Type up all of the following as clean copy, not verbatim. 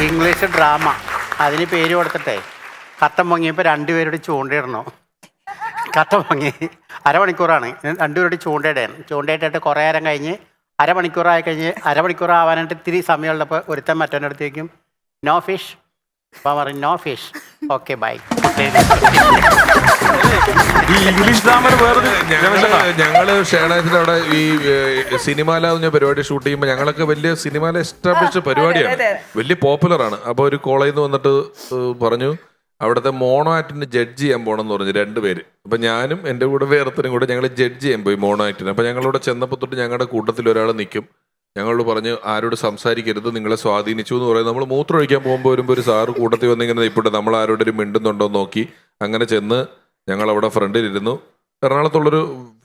English drama. അതിന് പേര് കൊടുത്തിട്ടേ കട്ടൻ പൊങ്ങിയപ്പോൾ രണ്ടുപേരോട് ചൂണ്ടയിടണോ. കട്ടൻ പൊങ്ങി അരമണിക്കൂറാണ്, രണ്ടുപേരോട് ചൂണ്ടയിട്ടിട്ട് കുറേ നേരം കഴിഞ്ഞ് അരമണിക്കൂറാവാനായിട്ട് ഇത്തിരി സമയമുള്ളപ്പോൾ ഒരുത്തൻ മറ്റവൻ്റെ അടുത്തേക്കും നോ ഫിഷ്. അപ്പോൾ പറയും നോ ഫിഷ്, ഓക്കെ ബൈ. ഞങ്ങള് ഷേണായതിന്റെ അവിടെ ഈ സിനിമാല പരിപാടി ഷൂട്ട് ചെയ്യുമ്പോൾ ഞങ്ങളൊക്കെ വലിയ സിനിമാല എസ്റ്റാബ്ലിഷ്ഡ് പരിപാടിയാണ്, വലിയ പോപ്പുലർ ആണ്. അപ്പൊ ഒരു കോളേജിൽ നിന്ന് വന്നിട്ട് പറഞ്ഞു അവിടുത്തെ മോണോ ആക്ടിന് ജഡ്ജ് ചെയ്യാൻ പോകണം എന്ന് പറഞ്ഞു രണ്ടുപേര്. അപ്പൊ ഞാനും എൻ്റെ കൂടെ വേറെത്തനും കൂടെ ഞങ്ങൾ ജഡ്ജ് ചെയ്യാൻ പോയി മോണോ ആക്ടിന്. അപ്പൊ ഞങ്ങളിവിടെ ചെന്നപ്പോൾ തൊട്ട് ഞങ്ങളുടെ കൂട്ടത്തിൽ ഒരാൾ നിൽക്കും, ഞങ്ങളോട് പറഞ്ഞു ആരോട് സംസാരിക്കരുത്, നിങ്ങളെ സ്വാധീനിച്ചു എന്ന് പറയുന്നത്. നമ്മൾ മൂത്രം ഒഴിക്കാൻ പോകുമ്പോൾ വരുമ്പോൾ ഒരു സാറ് കൂട്ടത്തിൽ വന്നിങ്ങനെ നിൽപ്പുണ്ട്, നമ്മൾ ആരോടൊരു മിണ്ടുന്നുണ്ടോ നോക്കി അങ്ങനെ ചെന്ന് ഞങ്ങൾ അവിടെ ഫ്രണ്ടിലിരുന്നു. എറണാകുളത്തുള്ളൊരു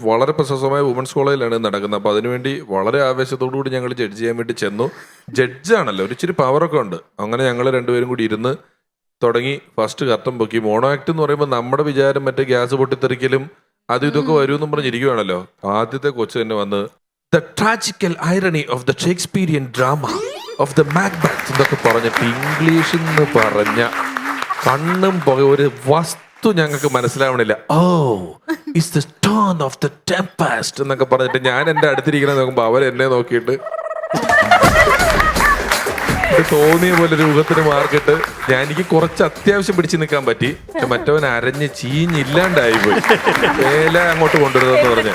വളരെ പ്രശസ്തമായ വുമൻസ് കോളേജിലാണ് നടക്കുന്നത്. അപ്പോൾ അതിനുവേണ്ടി വളരെ ആവേശത്തോടു കൂടി ഞങ്ങൾ ജഡ്ജ് ചെയ്യാൻ വേണ്ടി ചെന്നു. ജഡ്ജാണല്ലോ, ഒരു ഇച്ചിരി പവറൊക്കെ ഉണ്ട്. അങ്ങനെ ഞങ്ങൾ രണ്ടുപേരും കൂടി ഇരുന്ന് തുടങ്ങി. ഫസ്റ്റ് കർട്ടൻ പൊക്കി. മോണോ ആക്ട് എന്ന് പറയുമ്പോൾ നമ്മുടെ വിചാരം മറ്റേ ഗ്യാസ് പൊട്ടിത്തെറിക്കലും അതും ഇതൊക്കെ വരുമെന്നും പറഞ്ഞിരിക്കുവാണല്ലോ. ആദ്യത്തെ കൊച്ചു തന്നെ വന്ന് The tragical irony of the Shakespearean drama of the Macbeth എന്നൊക്കെ പറഞ്ഞിട്ട് ഇംഗ്ലീഷിൽ നിന്ന് പറഞ്ഞ കണ്ണും പുക ഒരു വസ്തു ഞങ്ങൾക്ക് മനസ്സിലാവണില്ല. It's the stone of the tempest എന്നൊക്കെ പറഞ്ഞിട്ട് ഞാൻ എൻ്റെ അടുത്തിരിക്കണ നോക്കുമ്പോൾ അവരെന്നെ നോക്കിയിട്ട് തോന്നിയ പോലെ രൂപത്തിന് മാർക്കിട്ട് എനിക്ക് കുറച്ച് അത്യാവശ്യം പിടിച്ചു നിൽക്കാൻ പറ്റി. മറ്റവൻ അരഞ്ഞ് ചീഞ്ഞില്ലാണ്ടായി പോയി. മേലെ അങ്ങോട്ട് കൊണ്ടുവരുന്നെന്ന് പറഞ്ഞു.